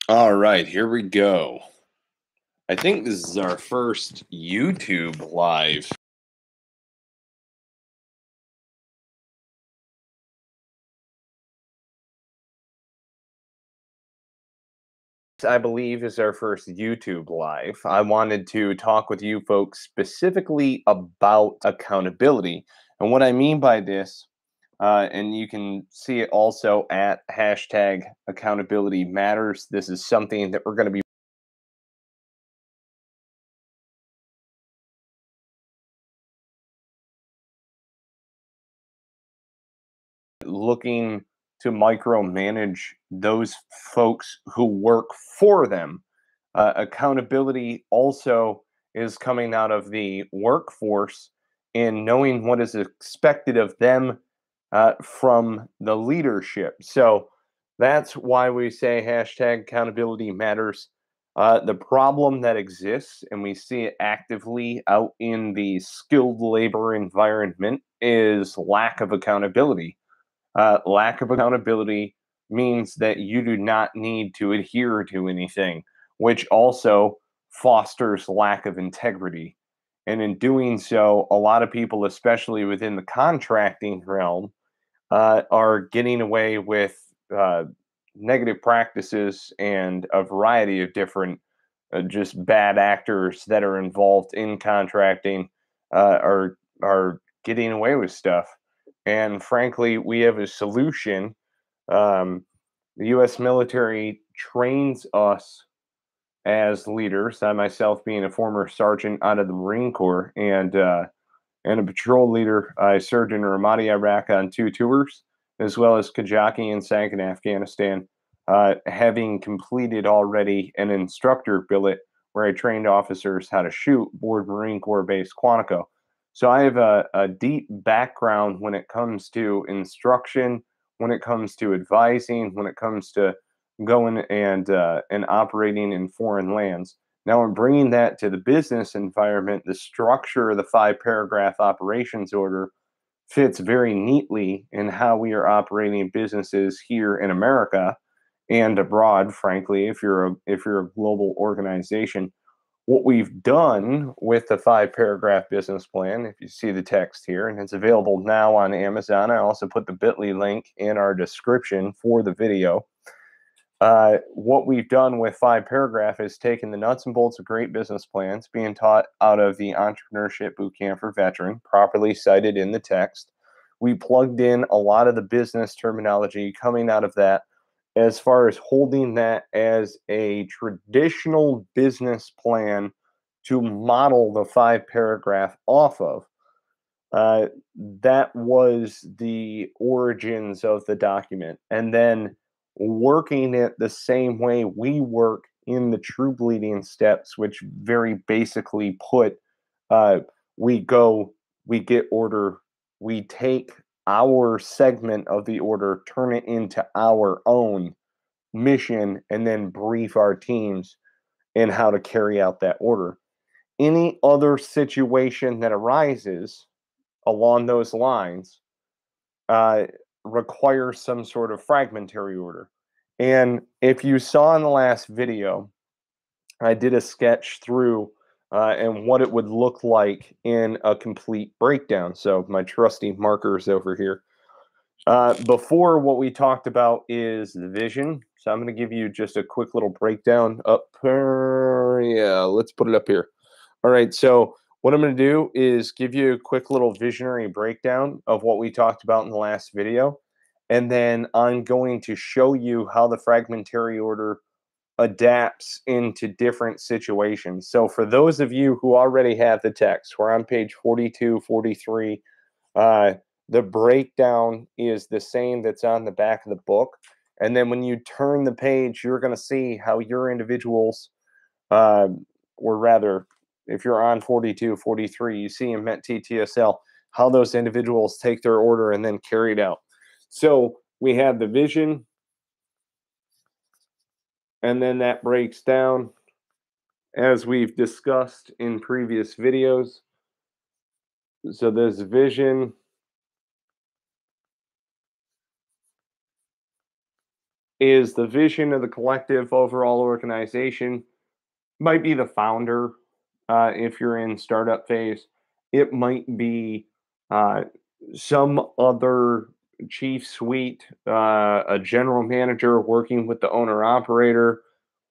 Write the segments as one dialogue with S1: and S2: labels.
S1: All right, here we go. I think this is our first YouTube live. I believe is our first YouTube live. I wanted to talk with you folks specifically about accountability. And what I mean by this, and you can see it also at hashtag accountability matters. This is something that we're going to be looking to micromanage those folks who work for them. Accountability also is coming out of the workforce and knowing what is expected of them from the leadership. So that's why we say hashtag accountability matters. The problem that exists, and we see it actively out in the skilled labor environment, is lack of accountability. Lack of accountability means that you do not need to adhere to anything, which also fosters lack of integrity. And in doing so, a lot of people, especially within the contracting realm, are getting away with uh, negative practices and a variety of different just bad actors that are involved in contracting are getting away with stuff. And frankly, we have a solution. Um, the U.S. military trains us as leaders. I myself, being a former sergeant out of the Marine Corps and a patrol leader, I served in Ramadi, Iraq on 2 tours, as well as Kajaki and Sank in Afghanistan, having completed already an instructor billet where I trained officers how to shoot board Marine Corps base Quantico. So I have a deep background when it comes to instruction, when it comes to advising, when it comes to going and operating in foreign lands. Now, in bringing that to the business environment, the structure of the 5 paragraph operations order fits very neatly in how we are operating businesses here in America and abroad. Frankly, if you're a global organization, what we've done with the 5 paragraph business plan, if you see the text here, and it's available now on Amazon. I also put the bit.ly link in our description for the video. What we've done with 5 paragraph is taken the nuts and bolts of great business plans being taught out of the entrepreneurship boot camp for veteran, properly cited in the text. We plugged in a lot of the business terminology coming out of that, as far as holding that as a traditional business plan to model the 5 paragraph off of. Uh, that was the origins of the document. And then working it the same way we work in the true bleeding steps, which very basically put uh, we go, we get order, we take our segment of the order, turn it into our own mission, and then brief our teams in how to carry out that order. Any other situation that arises along those lines uh, requires some sort of fragmentary order. And if you saw in the last video, I did a sketch through and what it would look like in a complete breakdown. So my trusty markers over here. Before, what we talked about is the vision. So I'm going to give you just a quick little breakdown up here. Yeah, let's put it up here. All right. So what I'm going to do is give you a quick little visionary breakdown of what we talked about in the last video. And then I'm going to show you how the fragmentary order adapts into different situations. So for those of you who already have the text, we're on page 42, 43. Uh, the breakdown is the same that's on the back of the book. And then when you turn the page, you're going to see how your individuals, uh, or rather, if you're on 42, 43, you see in Met TTSL, how those individuals take their order and then carry it out. So we have the vision, and then that breaks down as we've discussed in previous videos. So there's vision, is the vision of the collective overall organization. Might be the founder, if you're in startup phase. It might be uh, some other chief suite, a general manager working with the owner operator,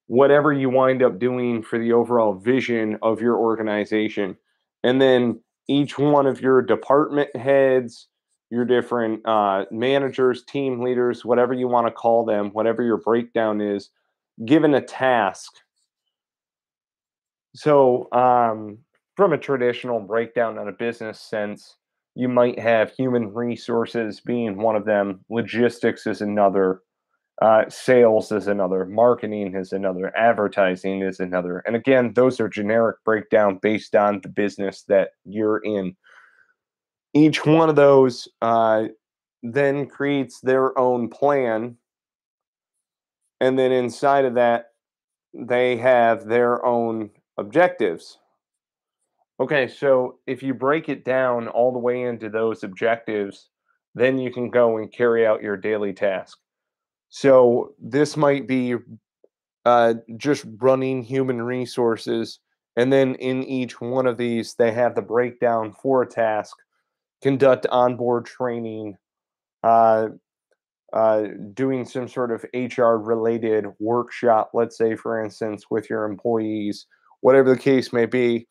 S1: whatever you wind up doing for the overall vision of your organization. And then each one of your department heads, your different managers, team leaders, whatever you want to call them, whatever your breakdown is, given a task. So, from a traditional breakdown in a business sense, you might have human resources being one of them, logistics is another, sales is another, marketing is another, advertising is another. And again, those are generic breakdown based on the business that you're in. Each one of those then creates their own plan. And then inside of that, they have their own objectives. Okay, so if you break it down all the way into those objectives, then you can go and carry out your daily task. So this might be just running human resources. And then in each one of these, they have the breakdown for a task, conduct onboard training, uh, doing some sort of HR related workshop, let's say, for instance, with your employees, whatever the case may be.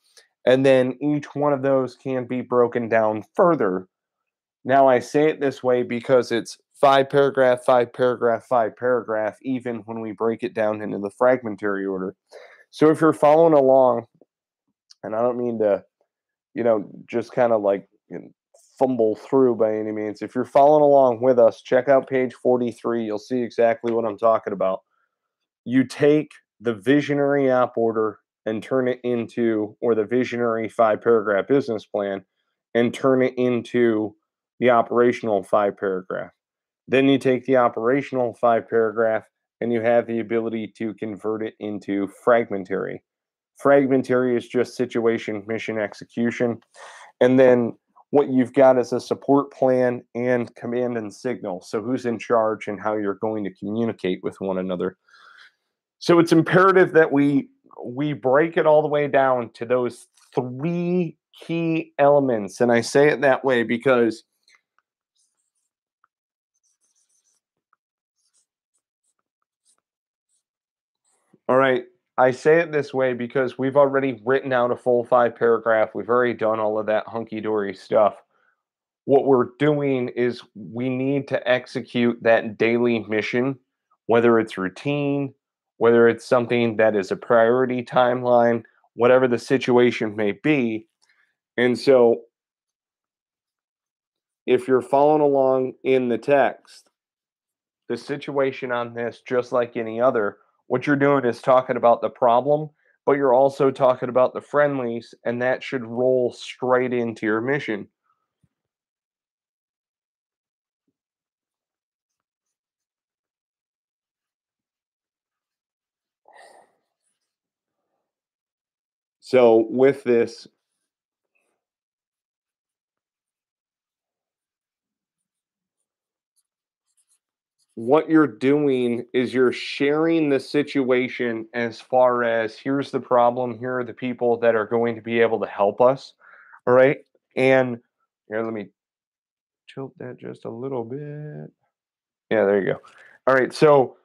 S1: And then each one of those can be broken down further. Now, I say it this way because it's five paragraph, five paragraph, five paragraph, even when we break it down into the fragmentary order. So if you're following along, and I don't mean to, just kind of like fumble through by any means. If you're following along with us, check out page 43. You'll see exactly what I'm talking about. You take the visionary app order and turn it into, or the visionary five paragraph business plan and turn it into the operational five paragraph. Then you take the operational five paragraph and you have the ability to convert it into fragmentary. Fragmentary is just situation, mission, execution. And then what you've got is a support plan and command and signal. So who's in charge and how you're going to communicate with one another. So it's imperative that we break it all the way down to those three key elements. And I say it that way because all right, I say it this way because we've already written out a full five paragraph. We've already done all of that hunky dory stuff. What we're doing is we need to execute that daily mission, whether it's routine, whether it's something that is a priority timeline, whatever the situation may be. And so, if you're following along in the text, the situation on this, just like any other, what you're doing is talking about the problem, but you're also talking about the friendlies, and that should roll straight into your mission. So, with this, what you're doing is you're sharing the situation as far as here's the problem, here are the people that are going to be able to help us. All right. And here, let me tilt that just a little bit. Yeah, there you go. All right. So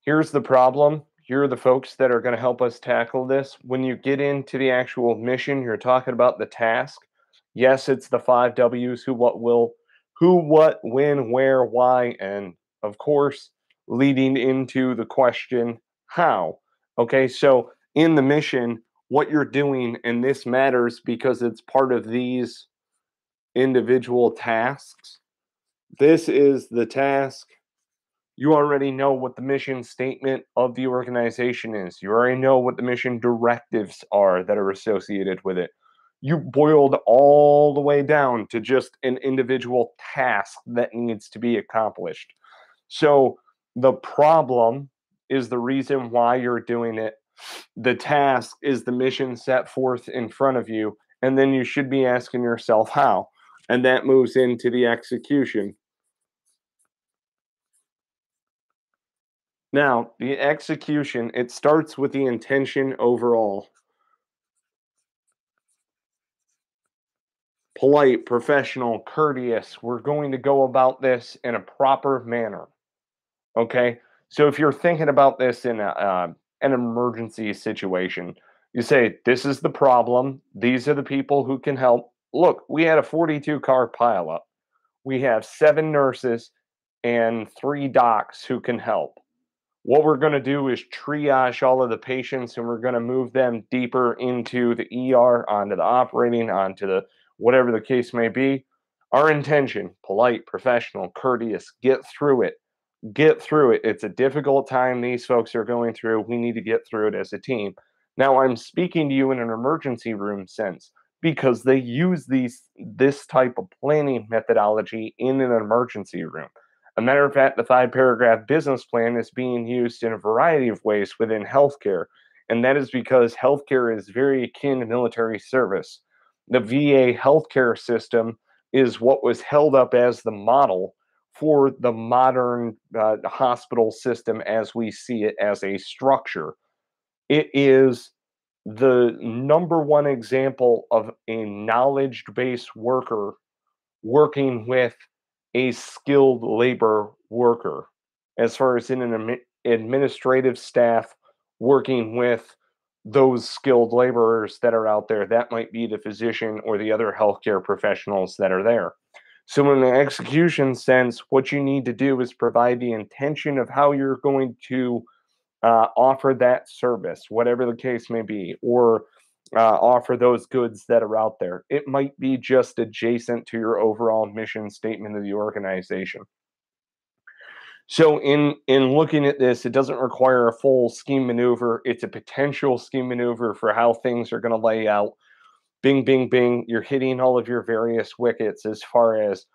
S1: here's the problem. Here are the folks that are going to help us tackle this. When you get into the actual mission, you're talking about the task. Yes, it's the five W's: who, what, will, who, what, when, where, why, and of course, leading into the question, how. Okay, so in the mission, what you're doing, and this matters because it's part of these individual tasks. This is the task. You already know what the mission statement of the organization is. You already know what the mission directives are that are associated with it. You boiled all the way down to just an individual task that needs to be accomplished. So the problem is the reason why you're doing it. The task is the mission set forth in front of you. And then you should be asking yourself how. And that moves into the execution. Now, the execution, it starts with the intention overall. Polite, professional, courteous. We're going to go about this in a proper manner. Okay. So if you're thinking about this in an emergency situation, you say, this is the problem. These are the people who can help. Look, we had a 42 car pileup. We have 7 nurses and 3 docs who can help. What we're going to do is triage all of the patients and we're going to move them deeper into the ER, onto the operating, onto the whatever the case may be. Our intention, polite, professional, courteous, get through it. Get through it. It's a difficult time these folks are going through. We need to get through it as a team. Now, I'm speaking to you in an emergency room sense because they use this type of planning methodology in an emergency room. A matter of fact, the 5 paragraph business plan is being used in a variety of ways within healthcare. And that is because healthcare is very akin to military service. The VA healthcare system is what was held up as the model for the modern hospital system as we see it as a structure. It is the number one example of a knowledge based worker working with a skilled labor worker, as far as in an administrative staff working with those skilled laborers that are out there. That might be the physician or the other healthcare professionals that are there. So, in the execution sense, what you need to do is provide the intention of how you're going to offer that service, whatever the case may be, or offer those goods that are out there. It might be just adjacent to your overall mission statement of the organization. So, in looking at this, it doesn't require a full scheme maneuver. It's a potential scheme maneuver for how things are going to lay out. Bing, bing, bing. You're hitting all of your various wickets as far as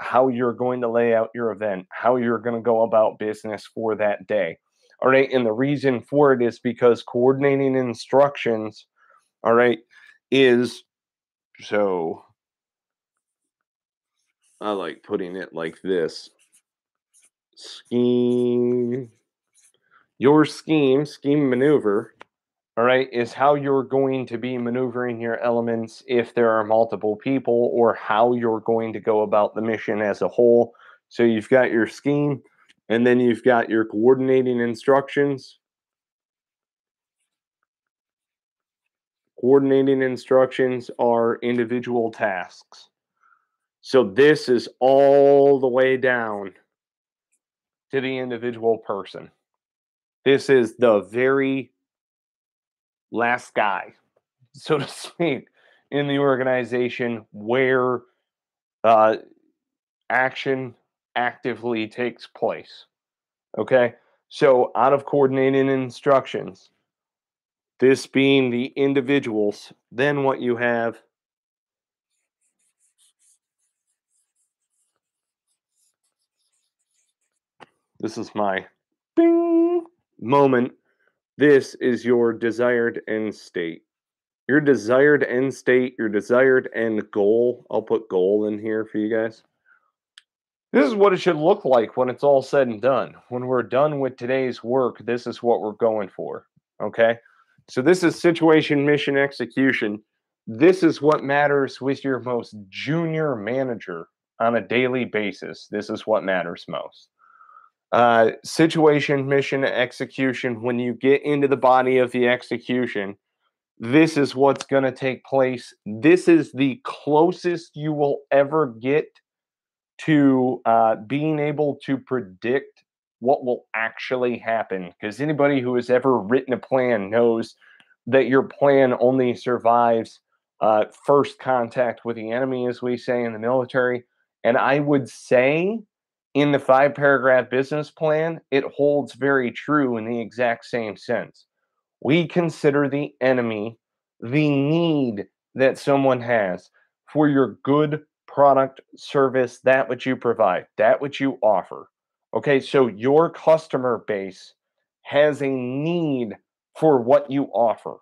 S1: how you're going to lay out your event, how you're going to go about business for that day. All right. And the reason for it is because coordinating instructions, all right, is so I like putting it like this scheme, your scheme maneuver, all right, is how you're going to be maneuvering your elements if there are multiple people, or how you're going to go about the mission as a whole. So you've got your scheme, and then you've got your coordinating instructions. Coordinating instructions are individual tasks. So this is all the way down to the individual person. This is the very last guy, so to speak, in the organization where uh, action actively takes place. Okay. So, out of coordinating instructions, this being the individuals, then what you have, this is my bing moment. This is your desired end state. Your desired end state, your desired end goal. I'll put goal in here for you guys. This is what it should look like when it's all said and done. When we're done with today's work, this is what we're going for. Okay. So, this is situation, mission, execution. This is what matters with your most junior manager on a daily basis. This is what matters most. Situation, mission, execution. When you get into the body of the execution, this is what's going to take place. This is the closest you will ever get to being able to predict what will actually happen. Because anybody who has ever written a plan knows that your plan only survives first contact with the enemy, as we say in the military. And I would say in the 5 paragraph business plan, it holds very true in the exact same sense. We consider the enemy the need that someone has for your good product, service, that which you provide, that which you offer. Okay, so your customer base has a need for what you offer,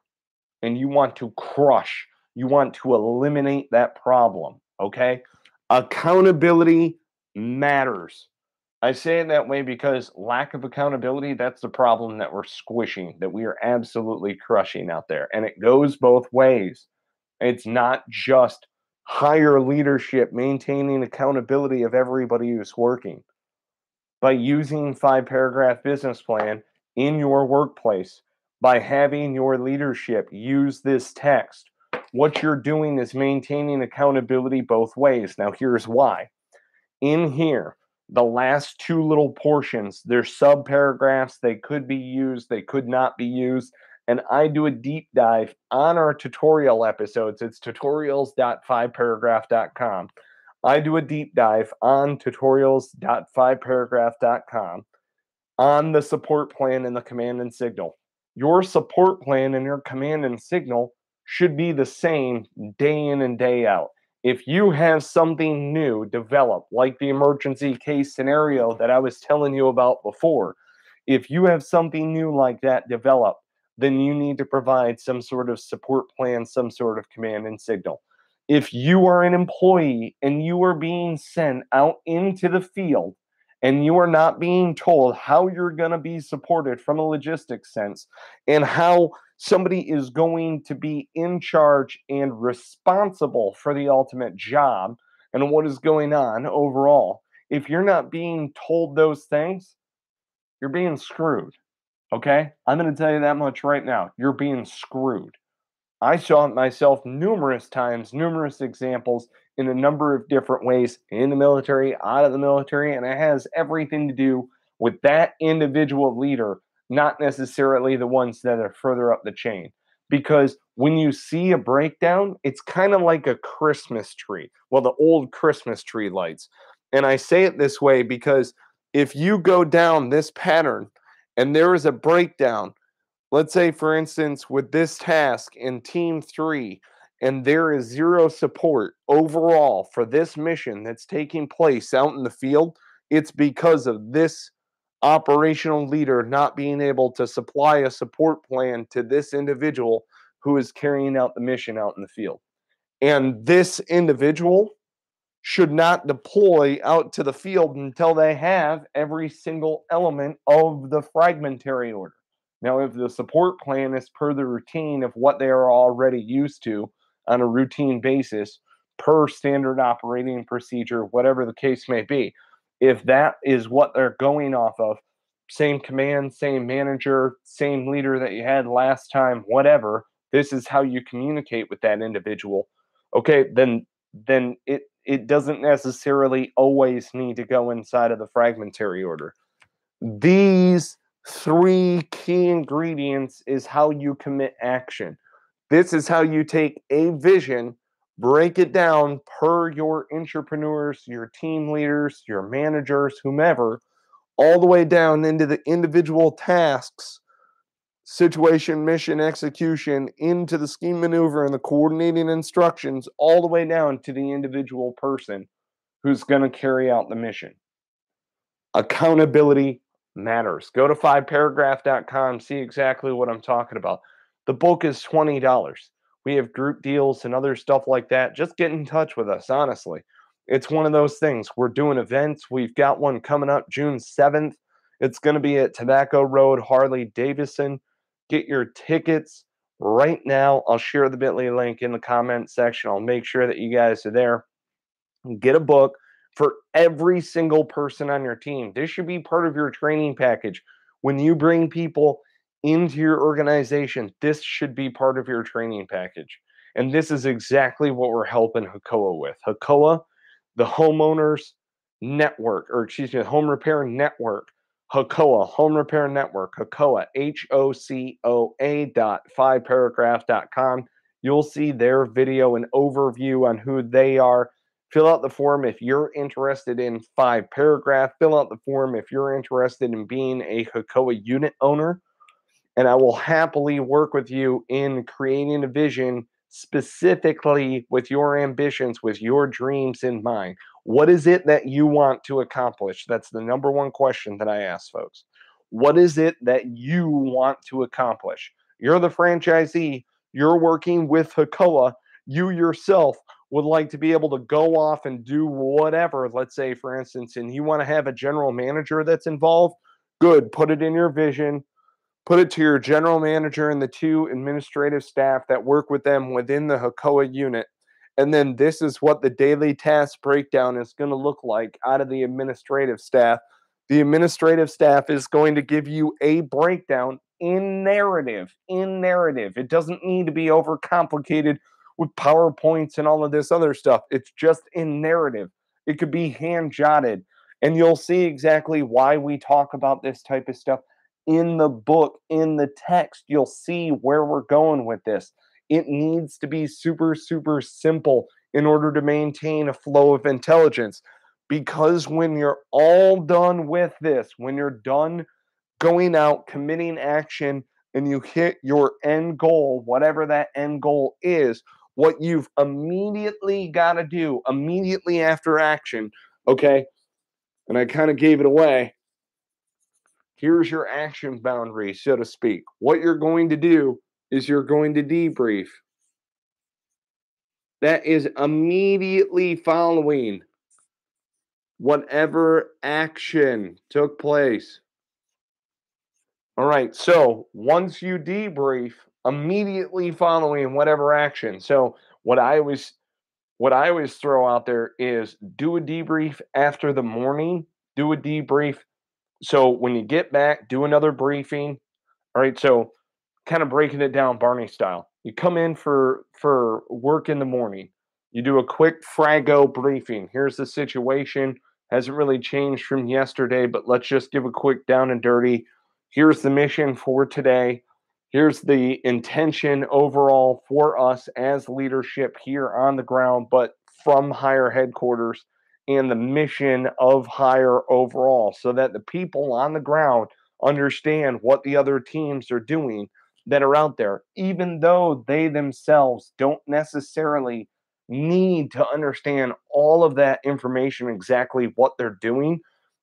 S1: and you want to crush, you want to eliminate that problem. Okay, accountability matters. I say it that way because lack of accountability, that's the problem that we're squishing, that we are absolutely crushing out there. And it goes both ways. It's not just higher leadership maintaining accountability of everybody who's working. By using 5 paragraph business plan in your workplace, by having your leadership use this text, what you're doing is maintaining accountability both ways. Now, here's why. In here, the last two little portions, they're sub paragraphs. They could be used, they could not be used. And I do a deep dive on our tutorial episodes. It's tutorials.5paragraph.com. I do a deep dive on tutorials.5paragraph.com on the support plan and the command and signal. Your support plan and your command and signal should be the same day in and day out. If you have something new develop, like the emergency case scenario that I was telling you about before, if you have something new like that develop, then you need to provide some sort of support plan, some sort of command and signal. If you are an employee and you are being sent out into the field and you are not being told how you're going to be supported from a logistics sense and how somebody is going to be in charge and responsible for the ultimate job and what is going on overall, if you're not being told those things, you're being screwed. Okay? I'm going to tell you that much right now. You're being screwed. I saw it myself numerous times, numerous examples in a number of different ways in the military, out of the military, and it has everything to do with that individual leader, not necessarily the ones that are further up the chain. Because when you see a breakdown, it's kind of like a Christmas tree. Well, the old Christmas tree lights. And I say it this way because if you go down this pattern and there is a breakdown, let's say, for instance, with this task in Team 3, and there is zero support overall for this mission that's taking place out in the field, it's because of this operational leader not being able to supply a support plan to this individual who is carrying out the mission out in the field. And this individual should not deploy out to the field until they have every single element of the fragmentary order. Now, if the support plan is per the routine of what they are already used to on a routine basis, per standard operating procedure, whatever the case may be, if that is what they're going off of, same command, same manager, same leader that you had last time, whatever, this is how you communicate with that individual. Okay, then it doesn't necessarily always need to go inside of the fragmentary order. These three key ingredients is how you commit action. This is how you take a vision, break it down per your entrepreneurs, your team leaders, your managers, whomever, all the way down into the individual tasks, situation, mission, execution, into the scheme maneuver and the coordinating instructions, all the way down to the individual person who's going to carry out the mission. Accountability matters. Go to 5paragraph.com, see exactly what I'm talking about. The book is $20. We have group deals and other stuff like that. Just get in touch with us, honestly. It's one of those things. We're doing events. We've got one coming up June 7th. It's going to be at Tobacco Road, Harley Davidson. Get your tickets right now. I'll share the bit.ly link in the comment section. I'll make sure that you guys are there. Get a book for every single person on your team. This should be part of your training package. When you bring people into your organization, this should be part of your training package. And this is exactly what we're helping HACOA with. HACOA, the homeowners network, or excuse me, the home repair network. HACOA, Home Repair Network, HACOA, HOCOA.5paragraph.com. You'll see their video and overview on who they are. Fill out the form if you're interested in 5 paragraph. Fill out the form if you're interested in being a HACOA unit owner. And I will happily work with you in creating a vision specifically with your ambitions, with your dreams in mind. What is it that you want to accomplish? That's the number one question that I ask folks. What is it that you want to accomplish? You're the franchisee. You're working with HACOA. You yourself, would like to be able to go off and do whatever, let's say, for instance, and you want to have a general manager that's involved, good, put it in your vision, put it to your general manager and the two administrative staff that work with them within the HACOA unit. And then this is what the daily task breakdown is going to look like out of the administrative staff. The administrative staff is going to give you a breakdown in narrative. In narrative. It doesn't need to be overcomplicated with PowerPoints and all of this other stuff. It's just in narrative. It could be hand jotted. And you'll see exactly why we talk about this type of stuff in the book, in the text. You'll see where we're going with this. It needs to be super, super simple in order to maintain a flow of intelligence. Because when you're all done with this, when you're done going out, committing action, and you hit your end goal, whatever that end goal is, what you've immediately got to do, immediately after action, okay? And I kind of gave it away. Here's your action boundary, so to speak. What you're going to do is you're going to debrief. That is immediately following whatever action took place. All right, so once you debrief, immediately following whatever action. So what I always throw out there is do a debrief after the morning, do a debrief. So when you get back, do another briefing. All right, so kind of breaking it down Barney style. You come in for work in the morning. You do a quick frago briefing. Here's the situation. Hasn't really changed from yesterday, but let's just give a quick down and dirty. Here's the mission for today. Here's the intention overall for us as leadership here on the ground, but from higher headquarters, and the mission of higher overall, so that the people on the ground understand what the other teams are doing that are out there, even though they themselves don't necessarily need to understand all of that information, exactly what they're doing.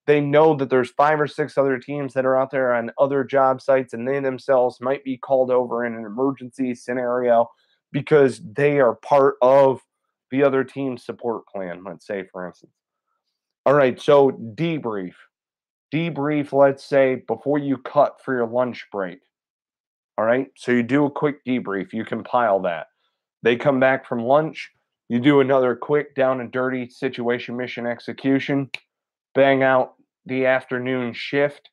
S1: They know that there's 5 or 6 other teams that are out there on other job sites, and they themselves might be called over in an emergency scenario because they are part of the other team's support plan, let's say, for instance. All right, so debrief. Debrief, let's say, before you cut for your lunch break. All right. So you do a quick debrief, you compile that. They come back from lunch, you do another quick down and dirty situation mission execution, bang out the afternoon shift,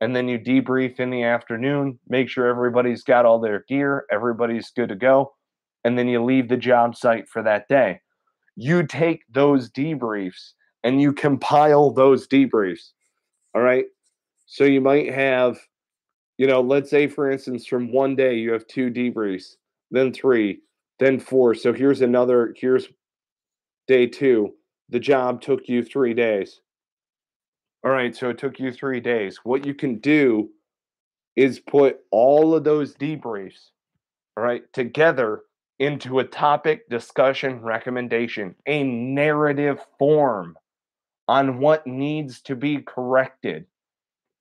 S1: and then you debrief in the afternoon, make sure everybody's got all their gear, everybody's good to go, and then you leave the job site for that day. You take those debriefs and you compile those debriefs. All right. So you might have, let's say, for instance, from one day you have 2 debriefs, then 3, then 4. So here's day 2. The job took you 3 days. All right, so it took you 3 days. What you can do is put all of those debriefs, all right, together into a topic discussion recommendation, a narrative form on what needs to be corrected.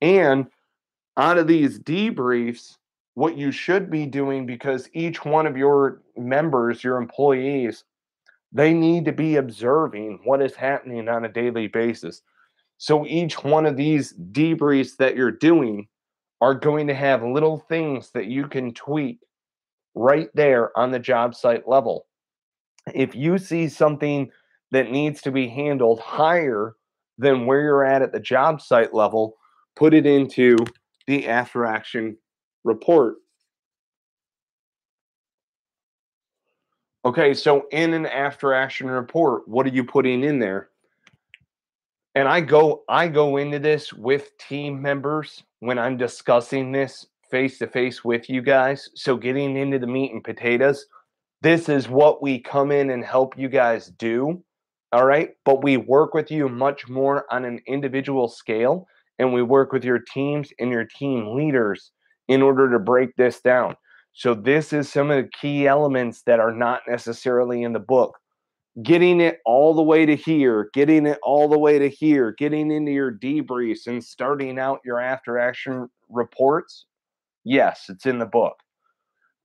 S1: And out of these debriefs, what you should be doing, because each one of your members, your employees, they need to be observing what is happening on a daily basis. So each one of these debriefs that you're doing are going to have little things that you can tweak right there on the job site level. If you see something that needs to be handled higher than where you're at the job site level, put it into the after action report. Okay, so in an after action report, what are you putting in there? And I go into this with team members when I'm discussing this face to face with you guys. So getting into the meat and potatoes, this is what we come in and help you guys do. All right. But we work with you much more on an individual scale, and we work with your teams and your team leaders in order to break this down. So, this is some of the key elements that are not necessarily in the book. Getting it all the way to here, getting it all the way to here, getting into your debriefs and starting out your after action reports. Yes, it's in the book.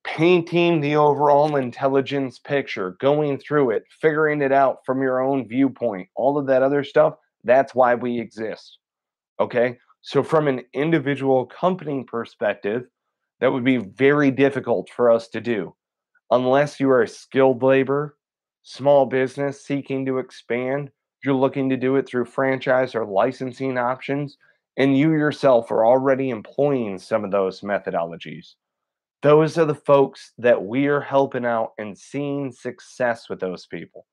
S1: painting the overall intelligence picture, going through it, figuring it out from your own viewpoint, all of that other stuff, that's why we exist. Okay. So, from an individual company perspective, that would be very difficult for us to do unless you are a skilled labor, small business seeking to expand. You're looking to do it through franchise or licensing options, and you yourself are already employing some of those methodologies. Those are the folks that we are helping out and seeing success with those people.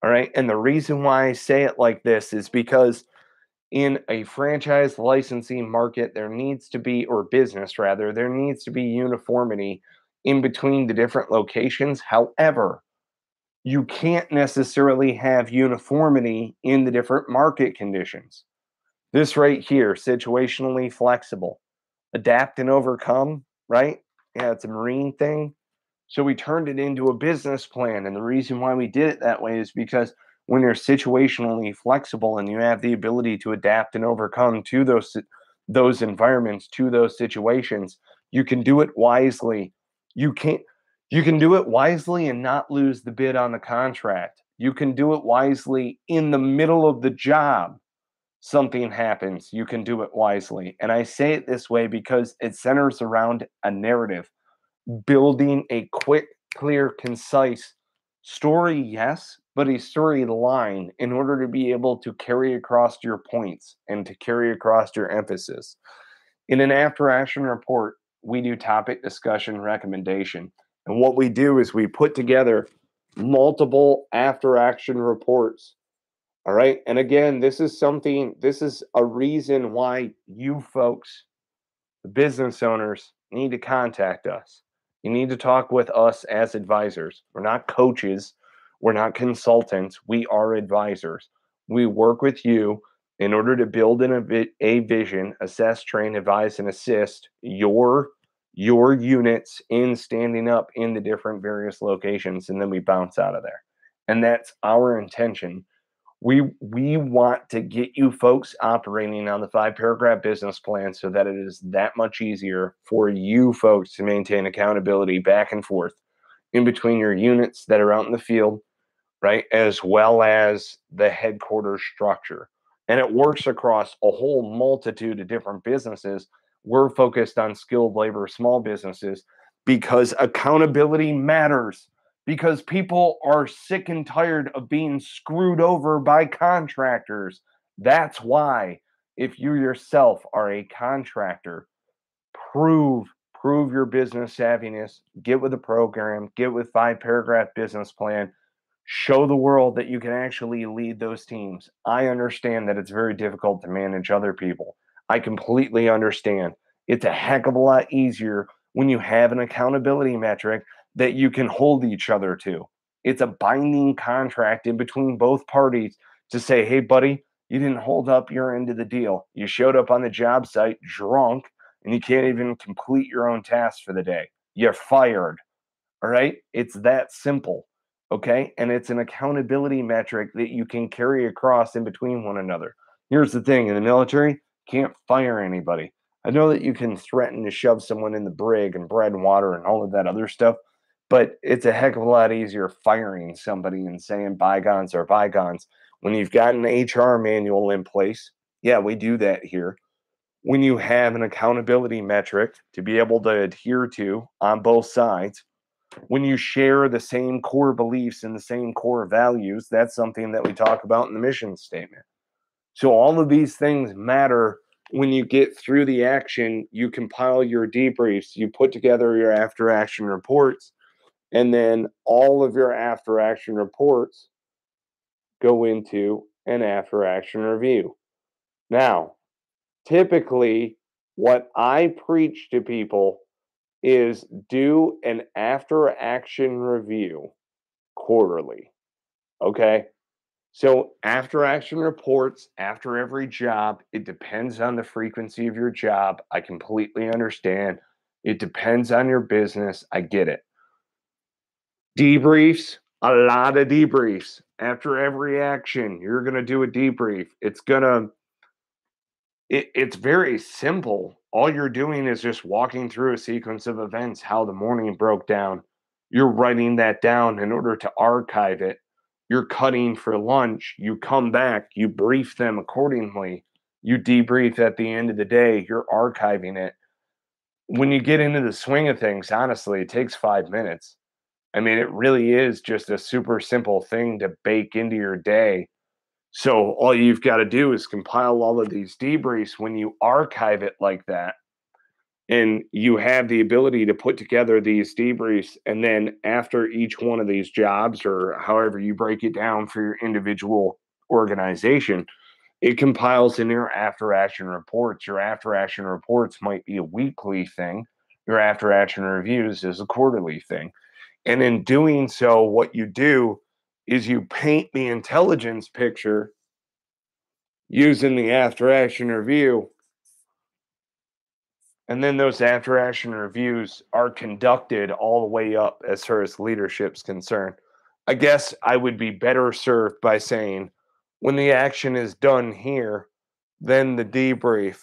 S1: All right. And the reason why I say it like this is because in a franchise licensing market, there needs to be, or business rather, there needs to be uniformity in between the different locations. However, you can't necessarily have uniformity in the different market conditions. This right here, situationally flexible, adapt and overcome, right? Yeah, it's a marine thing. So we turned it into a business plan. And the reason why we did it that way is because when you're situationally flexible and you have the ability to adapt and overcome to those environments, to those situations, you can do it wisely. You can't you can do it wisely and not lose the bid on the contract. You can do it wisely in the middle of the job. Something happens, you can do it wisely. And I say it this way because it centers around a narrative, building a quick, clear, concise story, yes, but a storyline in order to be able to carry across your points and to carry across your emphasis. In an after action report, we do topic discussion recommendation. And what we do is we put together multiple after action reports. All right. And again, this is a reason why you folks, the business owners, need to contact us. You need to talk with us as advisors. We're not coaches, we're not consultants, we are advisors. We work with you in order to build a vision, assess, train, advise, and assist your units in standing up in the different various locations, and then we bounce out of there. And that's our intention. We want to get you folks operating on the 5 paragraph business plan so that it is that much easier for you folks to maintain accountability back and forth in between your units that are out in the field, right, as well as the headquarters structure. And it works across a whole multitude of different businesses. We're focused on skilled labor, small businesses, because accountability matters. Because people are sick and tired of being screwed over by contractors. That's why, if you yourself are a contractor, prove your business savviness, get with the program, get with 5 paragraph business plan, show the world that you can actually lead those teams. I understand that it's very difficult to manage other people. I completely understand. It's a heck of a lot easier when you have an accountability metric that you can hold each other to. It's a binding contract in between both parties to say, hey, buddy, you didn't hold up your end of the deal. You showed up on the job site drunk and you can't even complete your own tasks for the day. You're fired. All right. It's that simple. Okay. And it's an accountability metric that you can carry across in between one another. Here's the thing, in the military, can't fire anybody. I know that you can threaten to shove someone in the brig and bread and water and all of that other stuff, but it's a heck of a lot easier firing somebody and saying bygones are bygones when you've got an HR manual in place. Yeah, we do that here. When you have an accountability metric to be able to adhere to on both sides, when you share the same core beliefs and the same core values, that's something that we talk about in the mission statement. So all of these things matter. When you get through the action, you compile your debriefs, you put together your after action reports, and then all of your after action reports go into an after action review. Now, typically, what I preach to people is do an after action review quarterly. Okay. So, after action reports after every job, it depends on the frequency of your job. I completely understand. It depends on your business. I get it. Debriefs, a lot of debriefs. After every action, you're going to do a debrief. It's going to It's very simple. All you're doing is just walking through a sequence of events, how the morning broke down. You're writing that down in order to archive it. You're cutting for lunch. You come back, you brief them accordingly. You debrief at the end of the day, you're archiving it. When you get into the swing of things, honestly, it takes 5 minutes. I mean, it really is just a super simple thing to bake into your day. So all you've got to do is compile all of these debriefs when you archive it like that. And you have the ability to put together these debriefs. And then after each one of these jobs, or however you break it down for your individual organization, it compiles in your after action reports. Your after action reports might be a weekly thing, your after action reviews is a quarterly thing. And in doing so, what you do is you paint the intelligence picture using the after action review. And then those after action reviews are conducted all the way up as far as leadership's concerned. I guess I would be better served by saying, when the action is done here, then the debrief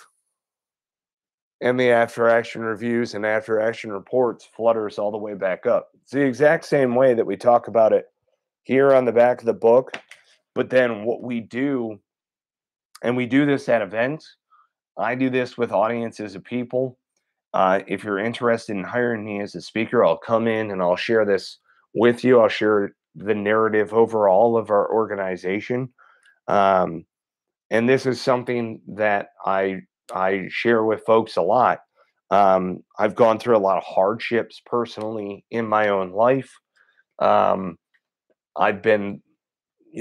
S1: and the after action reviews and after action reports flutters all the way back up. It's the exact same way that we talk about it here on the back of the book. But then what we do, and we do this at events, I do this with audiences of people. If you're interested in hiring me as a speaker, I'll come in and I'll share this with you. I'll share the narrative overall of our organization. Um, and this is something that I share with folks a lot. I've gone through a lot of hardships personally in my own life. Um, I've been,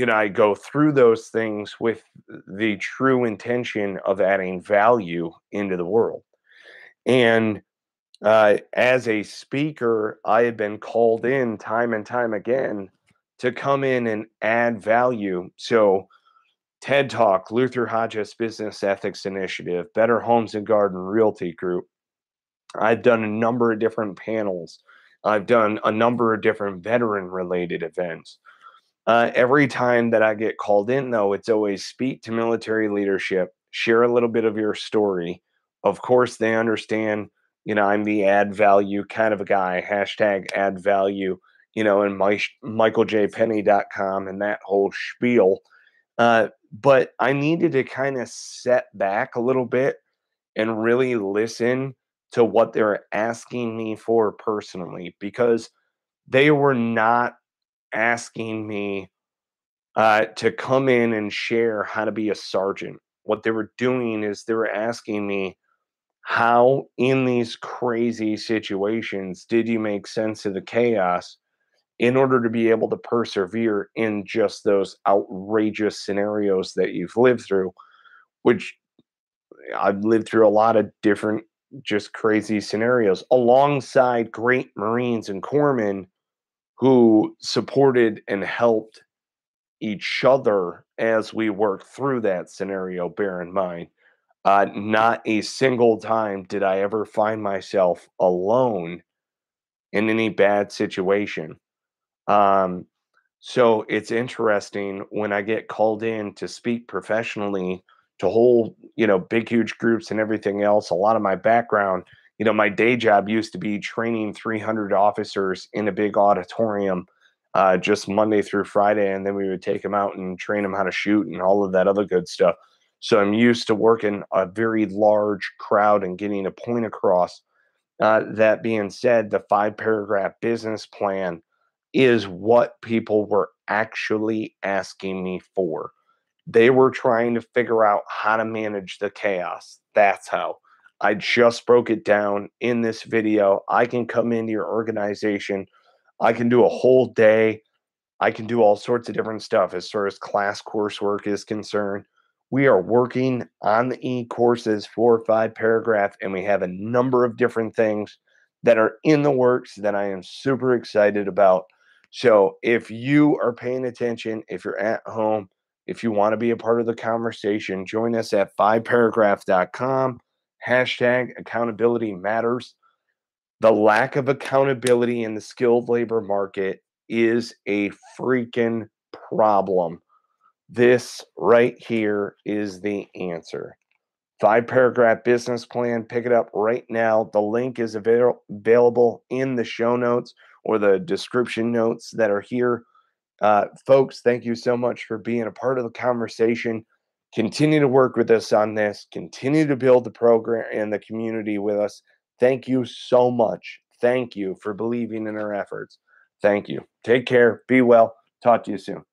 S1: I go through those things with the true intention of adding value into the world. And as a speaker, I have been called in time and time again to come in and add value. So, TED Talk, Luther Hodges Business Ethics Initiative, Better Homes and Garden Realty Group. I've done a number of different panels. I've done a number of different veteran related events. Every time that I get called in, though, it's always speak to military leadership, share a little bit of your story. Of course, they understand, I'm the add value kind of a guy, hashtag add value, and michaeljpenny.com and that whole spiel. But I needed to kind of set back a little bit and really listen to what they're asking me for personally, because they were not asking me to come in and share how to be a sergeant. What they were doing is they were asking me, how in these crazy situations did you make sense of the chaos in order to be able to persevere in just those outrageous scenarios that you've lived through, which I've lived through a lot of different, just crazy scenarios alongside great Marines and corpsmen who supported and helped each other as we work through that scenario. Bear in mind, not a single time did I ever find myself alone in any bad situation. Um, so it's interesting when I get called in to speak professionally to whole, big, huge groups and everything else. A lot of my background, my day job used to be training 300 officers in a big auditorium, just Monday through Friday. And then we would take them out and train them how to shoot and all of that other good stuff. So I'm used to working a very large crowd and getting a point across. That being said, the 5 paragraph business plan is what people were actually asking me for. They were trying to figure out how to manage the chaos. That's how. I just broke it down in this video. I can come into your organization. I can do a whole day. I can do all sorts of different stuff as far as class coursework is concerned. We are working on the e-courses for 5 paragraph, and we have a number of different things that are in the works that I am super excited about. So if you are paying attention, if you're at home, if you want to be a part of the conversation, join us at 5paragraph.com. Hashtag accountability matters. The lack of accountability in the skilled labor market is a freaking problem. This right here is the answer. 5-paragraph business plan. Pick it up right now. The link is available in the show notes or the description notes that are here. Folks, thank you so much for being a part of the conversation. Continue to work with us on this. Continue to build the program and the community with us. Thank you so much. Thank you for believing in our efforts. Thank you. Take care. Be well. Talk to you soon.